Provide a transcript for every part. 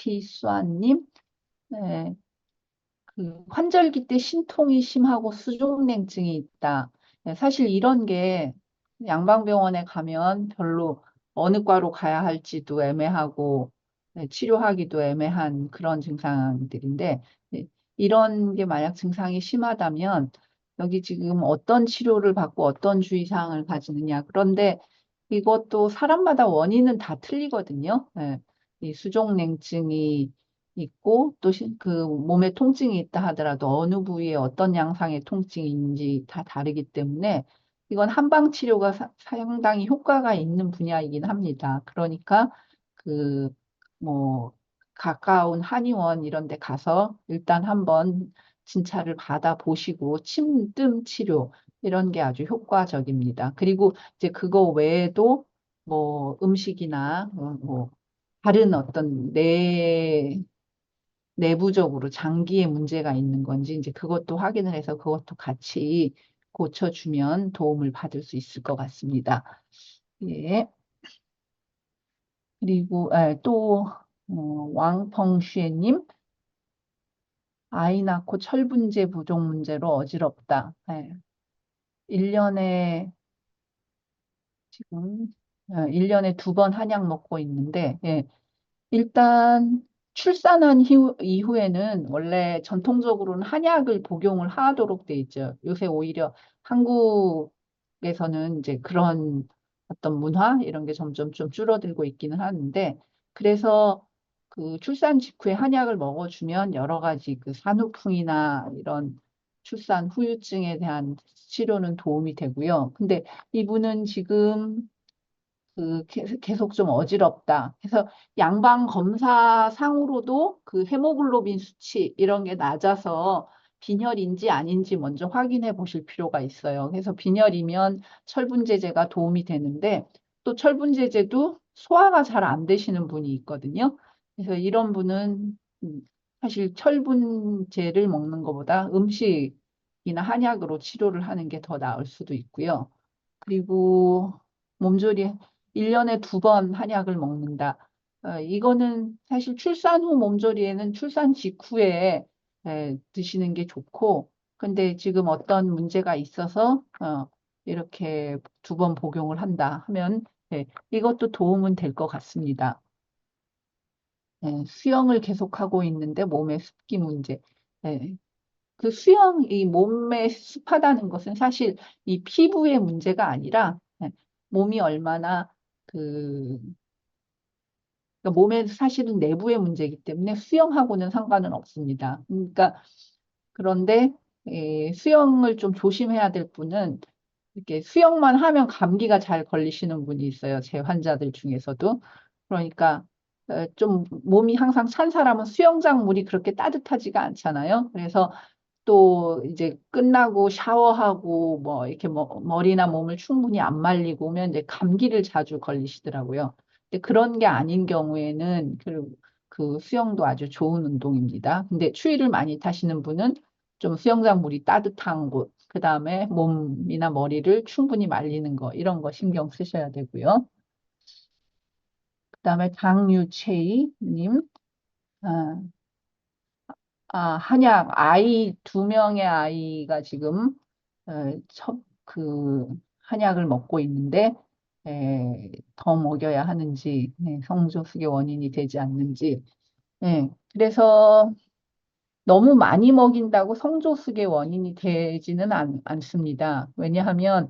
이티수아님, 네, 그 환절기 때 신통이 심하고 수족냉증이 있다. 네, 사실 이런 게 양방병원에 가면 별로 어느 과로 가야 할지도 애매하고 네, 치료하기도 애매한 그런 증상들인데 네, 이런 게 만약 증상이 심하다면 여기 지금 어떤 치료를 받고 어떤 주의사항을 가지느냐. 그런데 이것도 사람마다 원인은 다 틀리거든요. 네, 이 수족냉증이 있고 또 그 몸에 통증이 있다 하더라도 어느 부위에 어떤 양상의 통증인지 다 다르기 때문에 이건 한방 치료가 상당히 효과가 있는 분야이긴 합니다. 그러니까 그 뭐 가까운 한의원 이런 데 가서 일단 한번 진찰을 받아 보시고 침뜸 치료 이런 게 아주 효과적입니다. 그리고 이제 그거 외에도 뭐 음식이나 뭐 다른 어떤 내부적으로 장기에 문제가 있는 건지 이제 그것도 확인을 해서 그것도 같이 고쳐주면 도움을 받을 수 있을 것 같습니다. 예. 그리고 또 왕펑슈에님 아이 낳고 철분제 부족 문제로 어지럽다. 1년에 지금 1년에 2번 한약 먹고 있는데 일단 출산한 이후에는 원래 전통적으로는 한약을 복용을 하도록 돼 있죠. 요새 오히려 한국에서는 이제 그런 어떤 문화 이런 게 점점 좀 줄어들고 있기는 하는데 그래서 그 출산 직후에 한약을 먹어주면 여러 가지 그 산후풍이나 이런 출산 후유증에 대한 치료는 도움이 되고요. 근데 이분은 지금 계속 좀 어지럽다. 그래서 양방 검사 상으로도 그 헤모글로빈 수치 이런 게 낮아서 빈혈인지 아닌지 먼저 확인해 보실 필요가 있어요. 그래서 빈혈이면 철분제제가 도움이 되는데 또 철분제제도 소화가 잘 안 되시는 분이 있거든요. 그래서 이런 분은 사실 철분제를 먹는 것보다 음식이나 한약으로 치료를 하는 게 더 나을 수도 있고요. 그리고 몸조리 1년에 2번 한약을 먹는다. 이거는 사실 출산 후 몸조리에는 출산 직후에 드시는 게 좋고, 근데 지금 어떤 문제가 있어서 이렇게 2번 복용을 한다 하면 이것도 도움은 될 것 같습니다. 수영을 계속하고 있는데 몸에 습기 문제. 예, 그 이 몸에 습하다는 것은 사실 이 피부의 문제가 아니라 몸이 얼마나 그 그러니까 몸의 사실은 내부의 문제이기 때문에 수영하고는 상관은 없습니다. 그러니까 그런데 수영을 좀 조심해야 될 분은 이렇게 수영만 하면 감기가 잘 걸리시는 분이 있어요. 제 환자들 중에서도. 그러니까 좀 몸이 항상 찬 사람은 수영장 물이 그렇게 따뜻하지가 않잖아요. 그래서 또 이제 끝나고 샤워하고 뭐 이렇게 머리나 몸을 충분히 안 말리고 오면 이제 감기를 자주 걸리시더라고요. 근데 그런 게 아닌 경우에는 그 수영도 아주 좋은 운동입니다. 근데 추위를 많이 타시는 분은 좀 수영장 물이 따뜻한 곳, 그 다음에 몸이나 머리를 충분히 말리는 거, 이런 거 신경 쓰셔야 되고요. 그 다음에 장유채이님, 아, 한약, 2명의 아이가 지금, 그, 한약을 먹고 있는데, 더 먹여야 하는지, 성조숙의 원인이 되지 않는지, 그래서 너무 많이 먹인다고 성조숙의 원인이 되지는 않습니다. 왜냐하면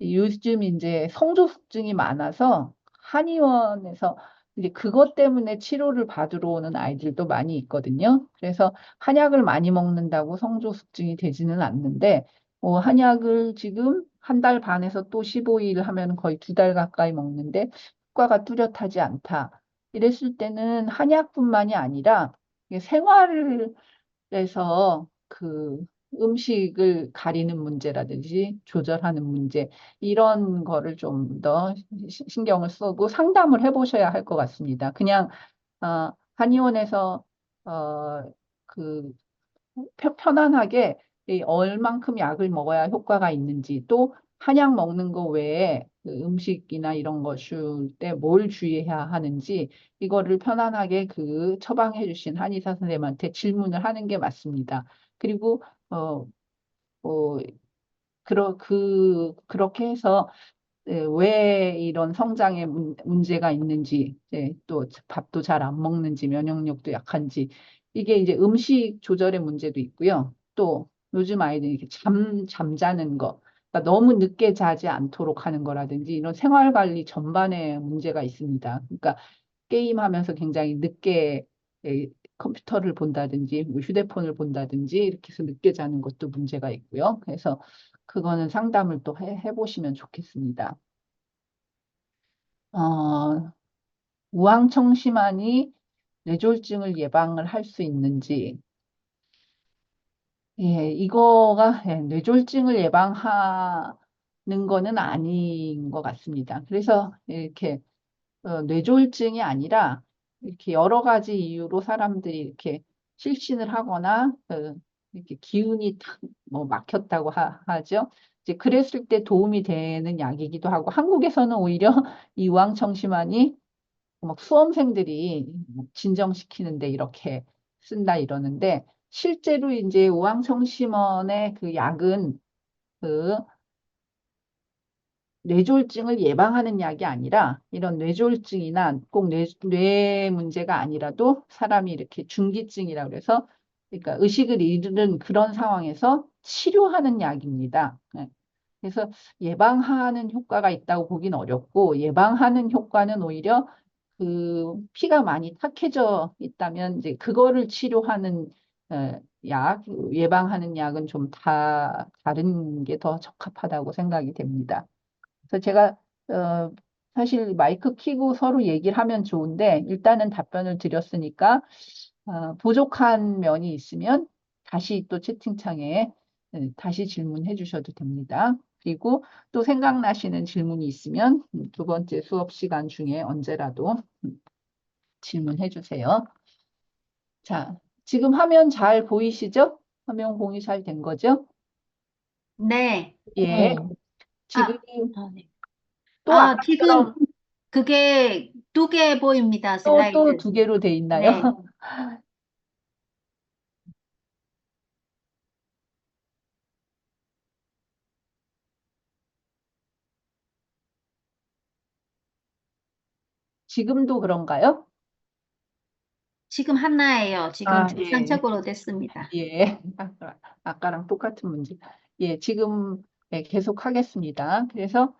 요즘 이제 성조숙증이 많아서 한의원에서 이제 그것 때문에 치료를 받으러 오는 아이들도 많이 있거든요. 그래서 한약을 많이 먹는다고 성조숙증이 되지는 않는데, 한약을 지금 1달 반에서 또 15일 하면 거의 2달 가까이 먹는데 효과가 뚜렷하지 않다. 이랬을 때는 한약뿐만이 아니라 이게 생활에서 그 음식을 가리는 문제라든지 조절하는 문제 이런 거를 좀 더 신경을 쓰고 상담을 해보셔야 할 것 같습니다. 그냥 한의원에서 그 편안하게 이 얼만큼 약을 먹어야 효과가 있는지 또 한약 먹는 거 외에 그 음식이나 이런 거 줄 때 뭘 주의해야 하는지 이거를 편안하게 그 처방해 주신 한의사 선생님한테 질문을 하는 게 맞습니다. 그리고 어, 어, 그렇게 해서 왜 이런 성장에 문제가 있는지, 또 밥도 잘 안 먹는지, 면역력도 약한지, 이게 이제 음식 조절의 문제도 있고요. 또 요즘 아이들이 이렇게 잠자는 거, 그러니까 너무 늦게 자지 않도록 하는 거라든지 이런 생활 관리 전반에 문제가 있습니다. 그러니까 게임하면서 굉장히 늦게 에, 컴퓨터를 본다든지, 뭐 휴대폰을 본다든지 이렇게 해서 늦게 자는 것도 문제가 있고요. 그래서 그거는 상담을 또 해보시면 좋겠습니다. 어, 우황청심환이 뇌졸중을 예방을 할 수 있는지, 예, 이거가 뇌졸중을 예방하는 거는 아닌 것 같습니다. 그래서 이렇게 뇌졸중이 아니라 이렇게 여러 가지 이유로 사람들이 이렇게 실신을 하거나 이렇게 기운이 탁뭐 막혔다고 하죠. 이제 그랬을 때 도움이 되는 약이기도 하고 한국에서는 오히려 이 우황청심환이 막 수험생들이 진정시키는데 이렇게 쓴다 이러는데 실제로 이제 우황청심원의 그 약은 그 뇌졸중을 예방하는 약이 아니라 이런 뇌졸중이나 꼭 뇌 문제가 아니라도 사람이 이렇게 중기증이라고 그래서 그러니까 의식을 잃는 그런 상황에서 치료하는 약입니다. 네. 그래서 예방하는 효과가 있다고 보긴 어렵고 예방하는 효과는 오히려 그 피가 많이 탁해져 있다면 이제 그거를 치료하는 약, 예방하는 약은 좀 다른 게 더 적합하다고 생각이 됩니다. 그래서 제가 어, 사실 마이크 키고 서로 얘기를 하면 좋은데 일단은 답변을 드렸으니까 부족한 면이 있으면 다시 또 채팅창에 다시 질문해 주셔도 됩니다. 그리고 또 생각나시는 질문이 있으면 두 번째 수업 시간 중에 언제라도 질문해 주세요. 자, 지금 화면 잘 보이시죠? 화면 공유 잘 된 거죠? 네. 예. 네. 지금 아, 네. 또 지금 아까처럼 그게 두 개 보입니다, 또 슬라이드. 두 개로 돼 있나요? 네. 지금도 그런가요? 지금 하나예요. 지금 예. 정상적으로 됐습니다. 예. 아까랑 똑같은 문제. 예, 지금 계속 하겠습니다. 그래서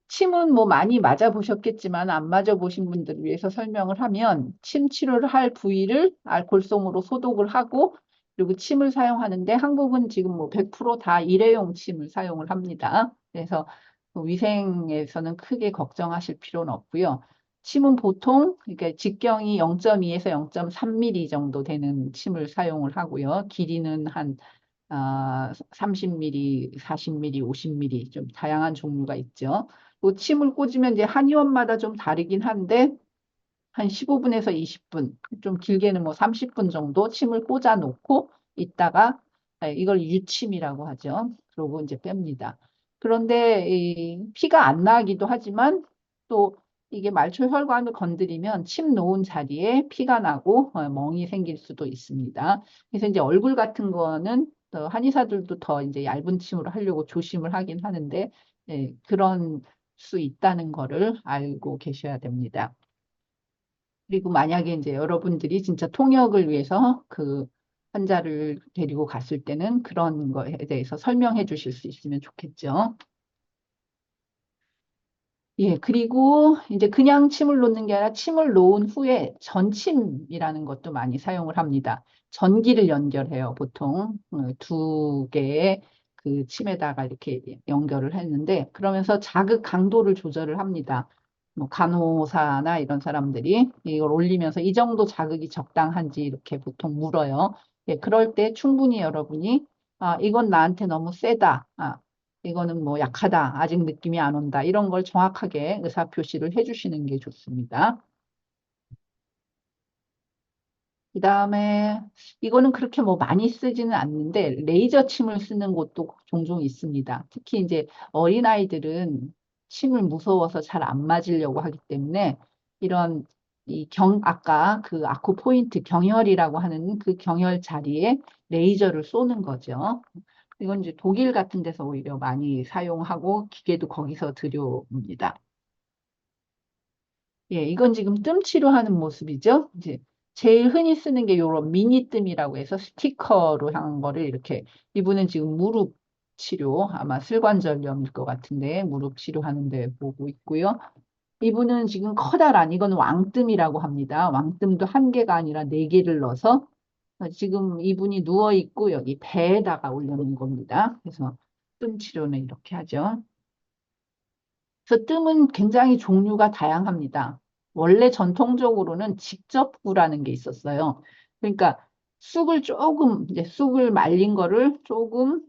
침은 뭐 많이 맞아보셨겠지만 안 맞아보신 분들을 위해서 설명을 하면 침 치료를 할 부위를 알코올솜으로 소독을 하고 그리고 침을 사용하는데 한국은 지금 뭐 100%다 일회용 침을 사용을 합니다. 그래서 그 위생에서는 크게 걱정하실 필요는 없고요. 침은 보통 그러니까 직경이 0.2에서 0.3mm 정도 되는 침을 사용을 하고요. 길이는 한 30mm, 40mm, 50mm 좀 다양한 종류가 있죠. 또 침을 꽂으면 이제 한의원마다 좀 다르긴 한데 한 15분에서 20분, 좀 길게는 뭐 30분 정도 침을 꽂아 놓고 있다가 이걸 유침이라고 하죠. 그러고 이제 뺍니다. 그런데 이 피가 안 나기도 하지만 또 이게 말초 혈관을 건드리면 침 놓은 자리에 피가 나고 멍이 생길 수도 있습니다. 그래서 이제 얼굴 같은 거는 한의사들도 더 이제 얇은 침으로 하려고 조심을 하긴 하는데 그런 수 있다는 거를 알고 계셔야 됩니다. 그리고 만약에 이제 여러분들이 진짜 통역을 위해서 그 환자를 데리고 갔을 때는 그런 거에 대해서 설명해 주실 수 있으면 좋겠죠. 예, 그리고 이제 그냥 침을 놓는 게 아니라 침을 놓은 후에 전침이라는 것도 많이 사용을 합니다. 전기를 연결해요, 보통. 두 개의 그 침에다가 이렇게 연결을 했는데, 그러면서 자극 강도를 조절을 합니다. 뭐 간호사나 이런 사람들이 이걸 올리면서 이 정도 자극이 적당한지 이렇게 보통 물어요. 예, 그럴 때 충분히 여러분이 이건 나한테 너무 세다. 이거는 뭐 약하다, 아직 느낌이 안 온다, 이런 걸 정확하게 의사 표시를 해주시는 게 좋습니다. 그다음에 이거는 그렇게 뭐 많이 쓰지는 않는데 레이저 침을 쓰는 곳도 종종 있습니다. 특히 이제 어린아이들은 침을 무서워서 잘 안 맞으려고 하기 때문에 이런 아까 그 아쿠 포인트 경혈이라고 하는 그 경혈 자리에 레이저를 쏘는 거죠. 이건 이제 독일 같은 데서 오히려 많이 사용하고 기계도 거기서 들여옵니다. 예, 이건 지금 뜸 치료하는 모습이죠. 이제 제일 흔히 쓰는 게 요런 미니 뜸이라고 해서 스티커로 한 거를 이렇게 이분은 지금 무릎 치료 아마 슬관절염일 것 같은데 무릎 치료하는데 보고 있고요. 이분은 지금 커다란 이건 왕뜸이라고 합니다. 왕뜸도 한 개가 아니라 네 개를 넣어서 지금 이분이 누워 있고 여기 배에다가 올려놓은 겁니다. 그래서 뜸 치료는 이렇게 하죠. 그래서 뜸은 굉장히 종류가 다양합니다. 원래 전통적으로는 직접구라는 게 있었어요. 그러니까 이제 쑥을 말린 거를 조금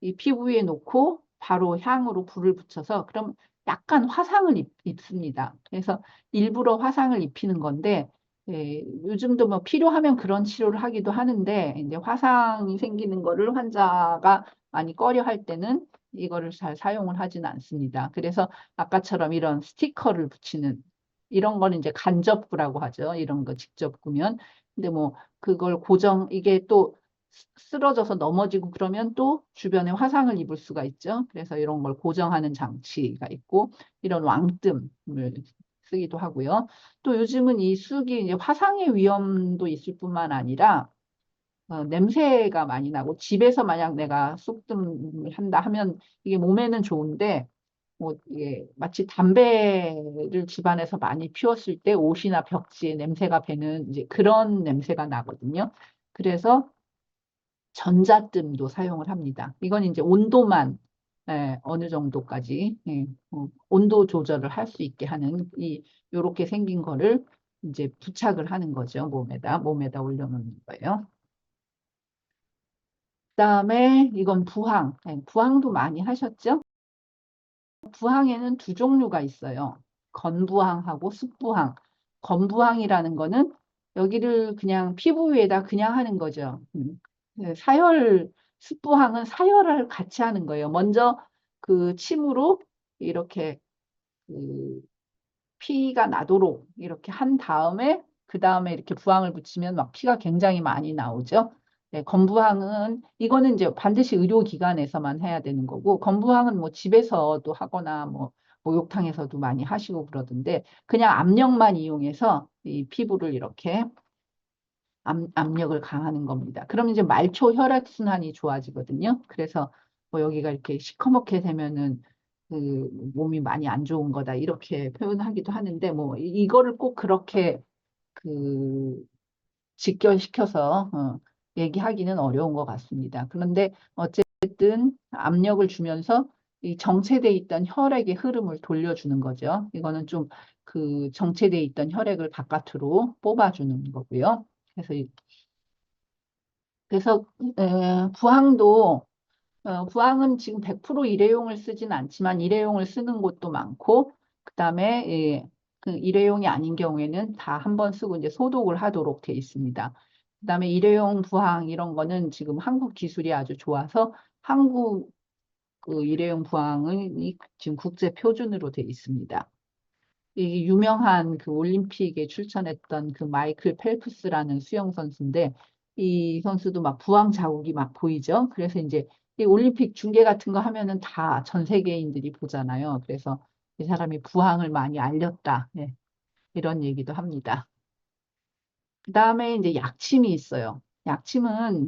이 피부 위에 놓고 바로 향으로 불을 붙여서 그럼 약간 화상을 입습니다. 그래서 일부러 화상을 입히는 건데 요즘도 뭐 필요하면 그런 치료를 하기도 하는데 이제 화상이 생기는 거를 환자가 많이 꺼려 할 때는 이거를 잘 사용을 하지는 않습니다. 그래서 아까처럼 이런 스티커를 붙이는 이런 거는 이제 간접구라고 하죠. 이런 거 직접 구면. 근데 뭐 그걸 이게 또 쓰러져서 넘어지고 그러면 또 주변에 화상을 입을 수가 있죠. 그래서 이런 걸 고정하는 장치가 있고 이런 왕뜸을 쓰기도 하고요. 또 요즘은 이 쑥이 이제 화상의 위험도 있을 뿐만 아니라 냄새가 많이 나고 집에서 만약 내가 쑥뜸을 한다 하면 이게 몸에는 좋은데 뭐 이게 마치 담배를 집안에서 많이 피웠을 때 옷이나 벽지에 냄새가 배는 이제 그런 냄새가 나거든요. 그래서 전자뜸도 사용을 합니다. 이건 이제 온도만 어느 정도까지 온도 조절을 할 수 있게 하는 요렇게 생긴 거를 이제 부착을 하는 거죠. 몸에다 올려놓는 거예요. 그다음에 이건 부항. 부항도 많이 하셨죠? 부항에는 두 종류가 있어요. 건부항하고 습부항. 건부항이라는 거는 여기를 그냥 피부 위에다 그냥 하는 거죠. 네, 습부항은 사열을 같이 하는 거예요. 먼저 그 침으로 이렇게 그 피가 나도록 이렇게 한 다음에 그 다음에 이렇게 부항을 붙이면 막 피가 굉장히 많이 나오죠. 네, 건부항은 이거는 이제 반드시 의료기관에서만 해야 되는 거고 건부항은 뭐 집에서도 하거나 뭐 목욕탕에서도 많이 하시고 그러던데 그냥 압력만 이용해서 이 피부를 이렇게 압력을 강하는 겁니다. 그럼 이제 말초 혈액순환이 좋아지거든요. 그래서 뭐 여기가 이렇게 시커멓게 되면은 그 몸이 많이 안 좋은 거다 이렇게 표현하기도 하는데 뭐 이거를 꼭 그렇게 그 직결시켜서 얘기하기는 어려운 것 같습니다. 그런데 어쨌든 압력을 주면서 이 정체돼 있던 혈액의 흐름을 돌려주는 거죠. 이거는 좀 그 정체돼 있던 혈액을 바깥으로 뽑아주는 거고요. 그래서 부항은 지금 100% 일회용을 쓰진 않지만 일회용을 쓰는 곳도 많고 그다음에 그 일회용이 아닌 경우에는 다 한 번 쓰고 이제 소독을 하도록 돼 있습니다. 그다음에 일회용 부항 이런 거는 지금 한국 기술이 아주 좋아서 한국 그 일회용 부항은 지금 국제 표준으로 돼 있습니다. 이 유명한 그 올림픽에 출전했던 그 마이클 펠프스라는 수영 선수인데 이 선수도 막 부항 자국이 막 보이죠. 그래서 이제 이 올림픽 중계 같은 거 하면은 다 전 세계인들이 보잖아요. 그래서 이 사람이 부항을 많이 알렸다. 네, 이런 얘기도 합니다. 그다음에 이제 약침이 있어요. 약침은